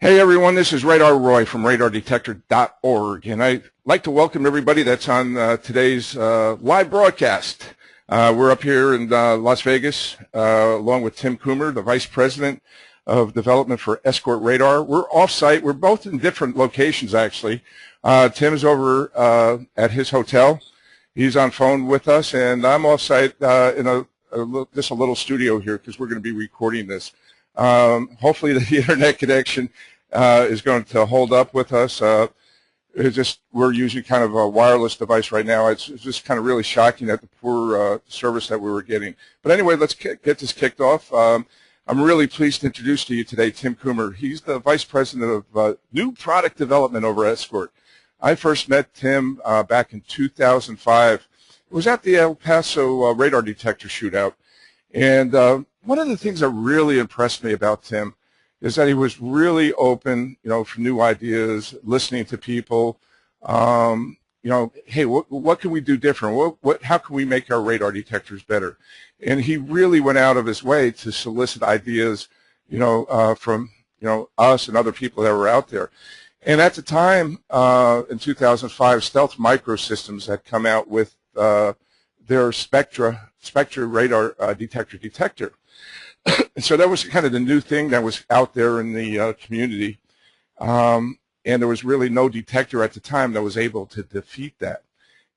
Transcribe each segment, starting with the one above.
Hey everyone, this is Radar Roy from radardetector.org, and I'd like to welcome everybody that's on today's live broadcast. We're up here in Las Vegas along with Tim Coomer, the Vice President of Development for Escort Radar. We're off-site. We're both in different locations, actually. Tim's over at his hotel. He's on phone with us, and I'm off-site in just a little studio here because we're going to be recording this. Hopefully the internet connection is going to hold up with us. We're using kind of a wireless device right now. It's just kind of really shocking at the poor service that we were getting. But anyway, let's get this kicked off. I'm really pleased to introduce to you today Tim Coomer. He's the Vice President of New Product Development over at Escort. I first met Tim back in 2005. It was at the El Paso radar detector shootout. And one of the things that really impressed me about Tim is that he was really open, for new ideas, listening to people. Hey, what can we do different? How can we make our radar detectors better? And he really went out of his way to solicit ideas, from us and other people that were out there. And at the time, in 2005, Stealth Microsystems had come out with their Spectra radar detector. So that was kind of the new thing that was out there in the community, and there was really no detector at the time that was able to defeat that.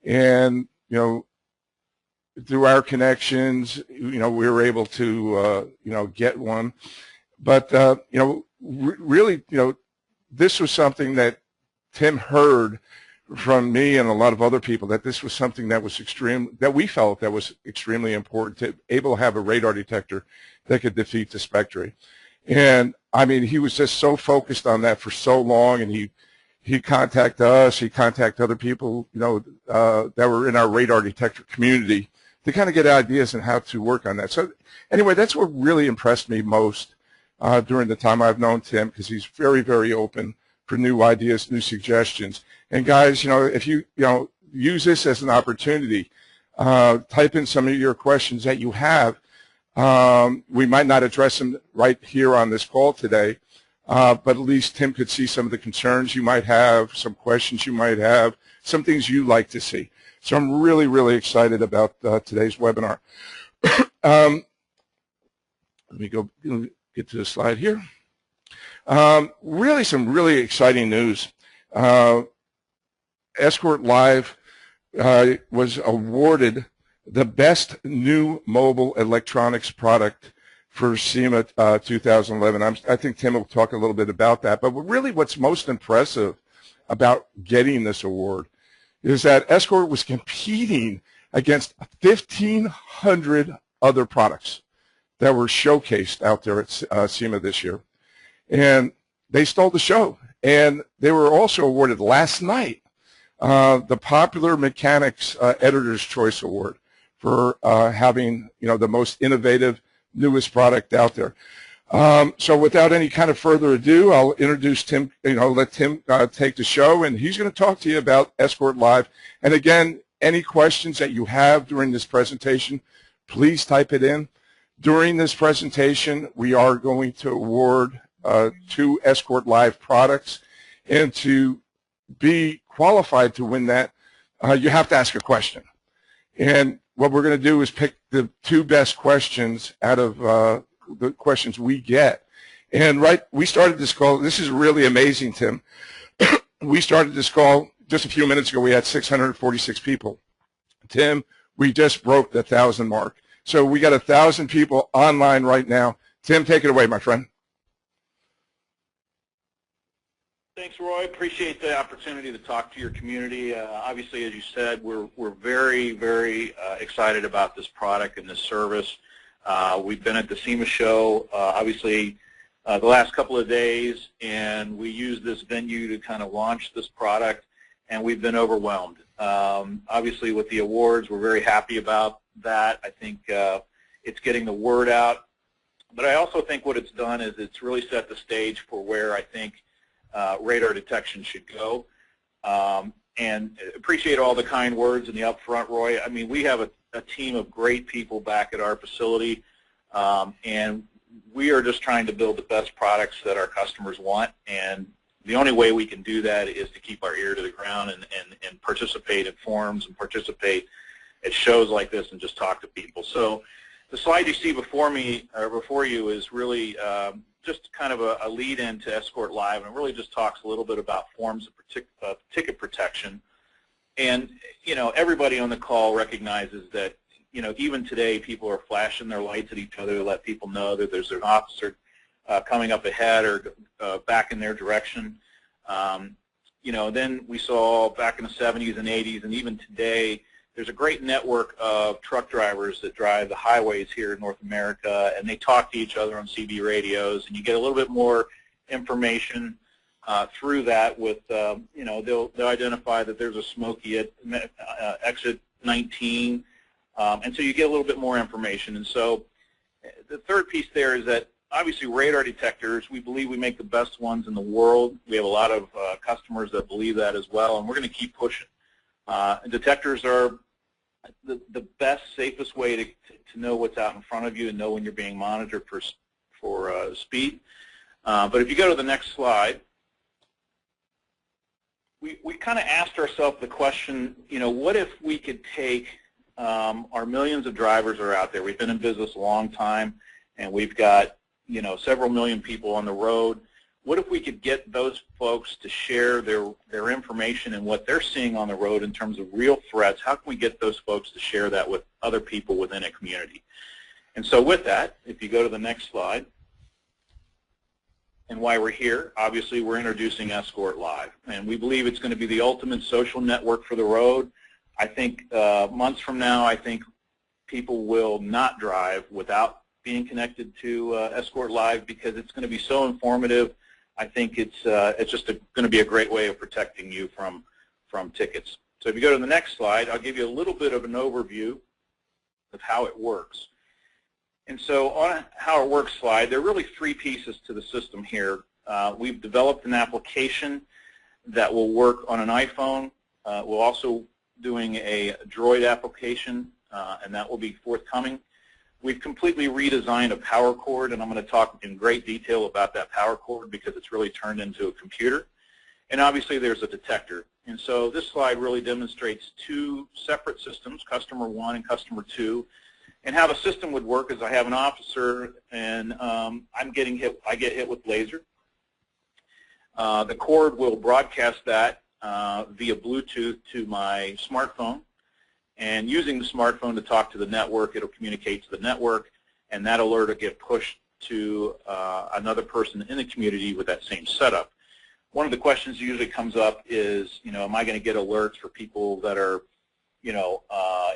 And through our connections, we were able to get one. But really, this was something that Tim heard from me and a lot of other people, that this was something that was we felt that was extremely important, to able to have a radar detector that could defeat the Spectre. And I mean, he was just so focused on that for so long, and he contacted us, he contacted other people, that were in our radar detector community to kind of get ideas on how to work on that. So anyway, that's what really impressed me most during the time I've known Tim, because he's very, very open for new ideas, new suggestions. And guys, if you use this as an opportunity, type in some of your questions that you have. We might not address them right here on this call today, but at least Tim could see some of the concerns you might have, some questions you might have, some things you'd like to see. So I'm really, really excited about today's webinar. Let me go get to the slide here. Really some really exciting news. Escort Live was awarded the best new mobile electronics product for SEMA 2011. I think Tim will talk a little bit about that. But really what's most impressive about getting this award is that Escort was competing against 1,500 other products that were showcased out there at SEMA this year. And they stole the show. And they were also awarded last night the Popular Mechanics Editor's Choice Award for having, the most innovative, newest product out there. So without any kind of further ado, I'll introduce Tim, let Tim take the show, and he's going to talk to you about Escort Live. And again, any questions that you have during this presentation, please type it in. During this presentation, we are going to award 2 Escort Live products, and to be qualified to win that, you have to ask a question. And what we're going to do is pick the 2 best questions out of the questions we get. And we started this call. This is really amazing, Tim. We started this call just a few minutes ago. We had 646 people. Tim, we just broke the 1,000 mark. So we got 1,000 people online right now. Tim, take it away, my friend. Thanks, Roy. Appreciate the opportunity to talk to your community. Obviously, as you said, we're very, very excited about this product and this service. We've been at the SEMA show, obviously, the last couple of days, and we used this venue to kind of launch this product, and we've been overwhelmed. Obviously, with the awards, we're very happy about that. I think it's getting the word out. But I also think what it's done is it's really set the stage for where I think radar detection should go. And appreciate all the kind words in the upfront, Roy. I mean, we have a team of great people back at our facility, and we are just trying to build the best products that our customers want, and the only way we can do that is to keep our ear to the ground and participate in forums and participate at shows like this and just talk to people. So the slide you see before me, or before you, is really just kind of a lead-in to Escort Live, and it really just talks a little bit about forms of ticket protection. And, you know, everybody on the call recognizes that, you know, even today people are flashing their lights at each other to let people know that there's an officer coming up ahead or back in their direction. You know, then we saw back in the 70s and 80s, and even today, there's a great network of truck drivers that drive the highways here in North America, and they talk to each other on CB radios, and you get a little bit more information through that with, you know, they'll identify that there's a Smoky at exit 19, and so you get a little bit more information. And so the third piece there is that obviously radar detectors, we believe we make the best ones in the world. We have a lot of customers that believe that as well, and we're going to keep pushing. Detectors are the best, safest way to know what's out in front of you and know when you're being monitored for speed. But if you go to the next slide, we kind of asked ourselves the question, you know, what if we could take our millions of drivers are out there. We've been in business a long time, and we've got, you know, several million people on the road. What if we could get those folks to share their information and what they're seeing on the road in terms of real threats? How can we get those folks to share that with other people within a community? And so with that, if you go to the next slide, and why we're here, obviously we're introducing Escort Live. And we believe it's going to be the ultimate social network for the road. I think months from now, I think people will not drive without being connected to Escort Live because it's going to be so informative. I think it's just going to be a great way of protecting you from tickets. So if you go to the next slide, I'll give you a little bit of an overview of how it works. And so on how it works slide, there are really three pieces to the system here. We've developed an application that will work on an iPhone. We're also doing a Droid application, and that will be forthcoming. We've completely redesigned a power cord, and I'm going to talk in great detail about that power cord because it's really turned into a computer. And obviously there's a detector. And so this slide really demonstrates two separate systems, customer one and customer two. And how the system would work is I have an officer, and I get hit with laser. The cord will broadcast that via Bluetooth to my smartphone. And using the smartphone to talk to the network, it'll communicate to the network, and that alert will get pushed to another person in the community with that same setup. One of the questions that usually comes up is, you know, am I going to get alerts for people that are, you know,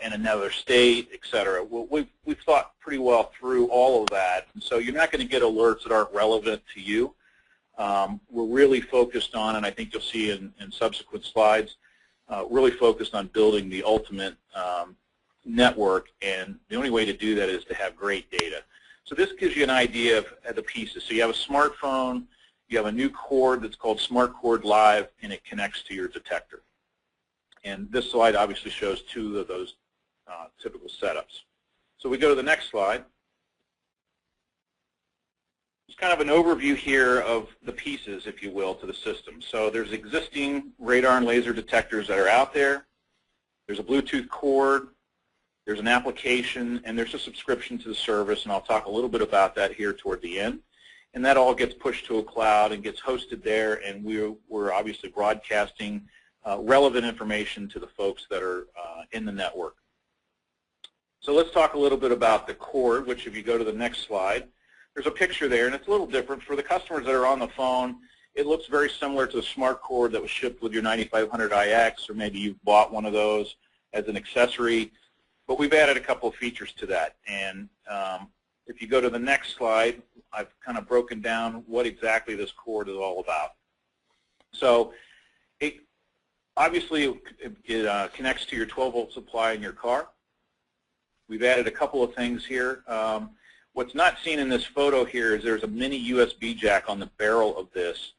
in another state, et cetera? Well, we've thought pretty well through all of that, and so you're not going to get alerts that aren't relevant to you. We're really focused on, and I think you'll see in subsequent slides, really focused on building the ultimate network, and the only way to do that is to have great data. So this gives you an idea of the pieces. So you have a smartphone, you have a new cord that's called Smart Cord Live, and it connects to your detector. And this slide obviously shows two of those typical setups. So we go to the next slide. It's kind of an overview here of the pieces, if you will, to the system. So there's existing radar and laser detectors that are out there. There's a Bluetooth cord. There's an application, and there's a subscription to the service, and I'll talk a little bit about that here toward the end. And that all gets pushed to a cloud and gets hosted there, and we're obviously broadcasting relevant information to the folks that are in the network. So let's talk a little bit about the cord, which if you go to the next slide, there's a picture there, and it's a little different. For the customers that are on the phone, it looks very similar to the smart cord that was shipped with your 9500iX, or maybe you've bought one of those as an accessory. But we've added a couple of features to that. And if you go to the next slide, I've kind of broken down what exactly this cord is all about. So obviously it connects to your 12-volt supply in your car. We've added a couple of things here. What's not seen in this photo here is there's a mini USB jack on the barrel of this,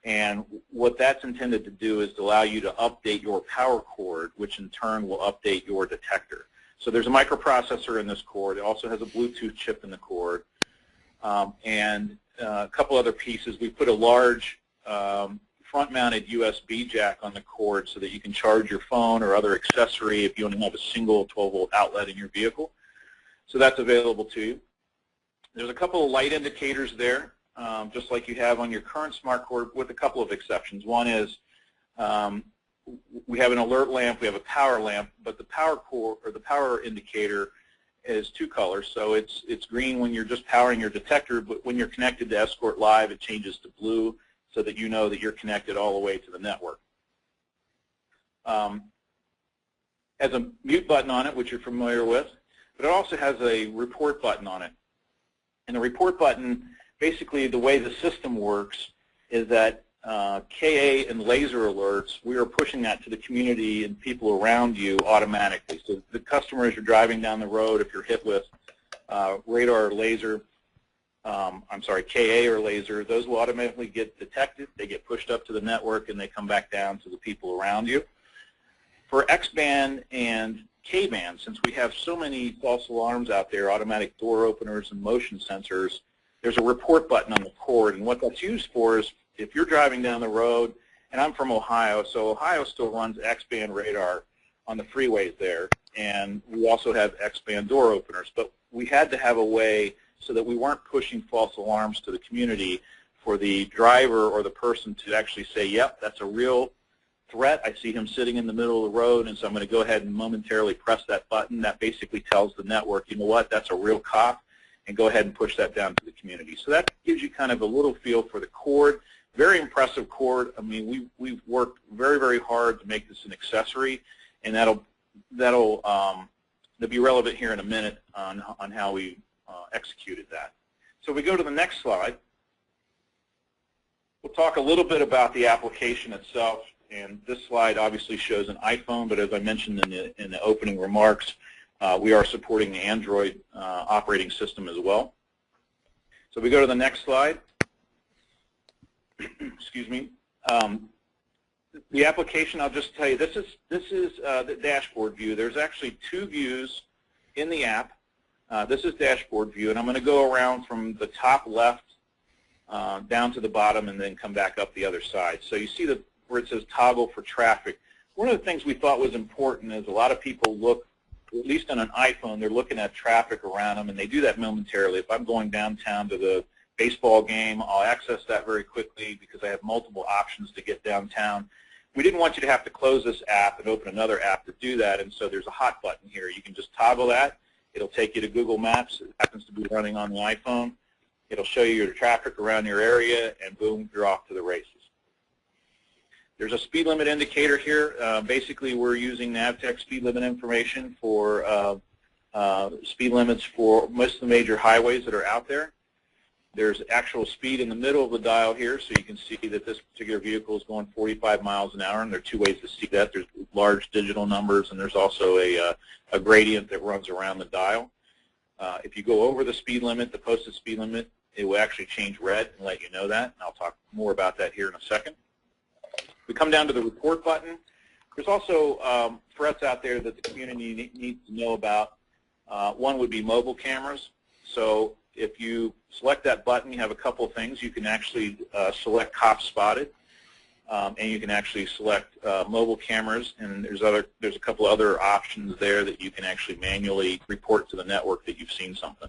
and what that's intended to do is to allow you to update your power cord, which in turn will update your detector. So there's a microprocessor in this cord. It also has a Bluetooth chip in the cord. and a couple other pieces. We put a large front-mounted USB jack on the cord so that you can charge your phone or other accessory if you only have a single 12-volt outlet in your vehicle. So that's available to you. There's a couple of light indicators there, just like you have on your current smart cord, with a couple of exceptions. One is we have an alert lamp, we have a power lamp, but the power cord or the power indicator is two colors. So it's green when you're just powering your detector, but when you're connected to Escort Live, it changes to blue so that you know that you're connected all the way to the network. Has a mute button on it, which you're familiar with, but it also has a report button on it. And the report button, basically the way the system works is that KA and laser alerts, we are pushing that to the community and people around you automatically. So the customer, as you're driving down the road, if you're hit with radar or laser, KA or laser, those will automatically get detected. They get pushed up to the network and they come back down to the people around you. For X-band and K-band, since we have so many false alarms out there, automatic door openers and motion sensors, there's a report button on the cord, and what that's used for is if you're driving down the road, and I'm from Ohio, so Ohio still runs X-band radar on the freeways there, and we also have X-band door openers, but we had to have a way so that we weren't pushing false alarms to the community for the driver or the person to actually say, yep, that's a real threat. I see him sitting in the middle of the road, and so I'm going to go ahead and momentarily press that button. That basically tells the network, you know what, that's a real cop, and go ahead and push that down to the community. So that gives you kind of a little feel for the cord. Very impressive cord. I mean, we've worked very, very hard to make this an accessory, and that'll be relevant here in a minute on how we executed that. So we go to the next slide. We'll talk a little bit about the application itself, and this slide obviously shows an iPhone, but as I mentioned in the opening remarks, we are supporting the Android operating system as well. So we go to the next slide. Excuse me. The application, I'll just tell you, this is the dashboard view. There's actually two views in the app. This is dashboard view, and I'm going to go around from the top left down to the bottom and then come back up the other side. So you see where it says toggle for traffic. One of the things we thought was important is a lot of people look, at least on an iPhone, they're looking at traffic around them, and they do that momentarily. If I'm going downtown to the baseball game, I'll access that very quickly because I have multiple options to get downtown. We didn't want you to have to close this app and open another app to do that, and so there's a hot button here. You can just toggle that. It'll take you to Google Maps. It happens to be running on the iPhone. It'll show you your traffic around your area, and boom, you're off to the races. There's a speed limit indicator here. Basically, we're using Navtech speed limit information for speed limits for most of the major highways that are out there. There's actual speed in the middle of the dial here, so you can see that this particular vehicle is going 45 miles an hour, and there are two ways to see that. There's large digital numbers, and there's also a gradient that runs around the dial. If you go over the speed limit, the posted speed limit, it will actually change red and let you know that, and I'll talk more about that here in a second. We come down to the report button. There's also threats out there that the community needs to know about. One would be mobile cameras. So if you select that button, you have a couple of things. You can actually select cop spotted, and you can actually select mobile cameras, and there's a couple other options there that you can actually manually report to the network that you've seen something.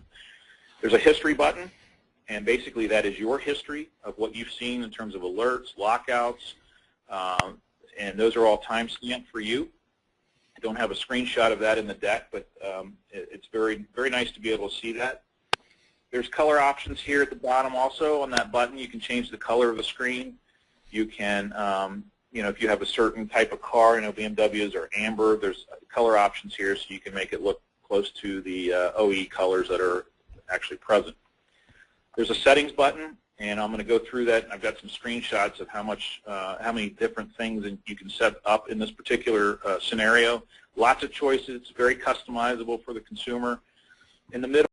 There's a history button, and basically that is your history of what you've seen in terms of alerts, lockouts, and those are all time-stamped for you. I don't have a screenshot of that in the deck, but it's very, very nice to be able to see that. There's color options here at the bottom also on that button. You can change the color of the screen. You can, if you have a certain type of car, BMWs are amber, there's color options here so you can make it look close to the OE colors that are actually present. There's a settings button, and I'm going to go through that. I've got some screenshots of how many different things you can set up in this particular scenario. Lots of choices, very customizable for the consumer. In the middle,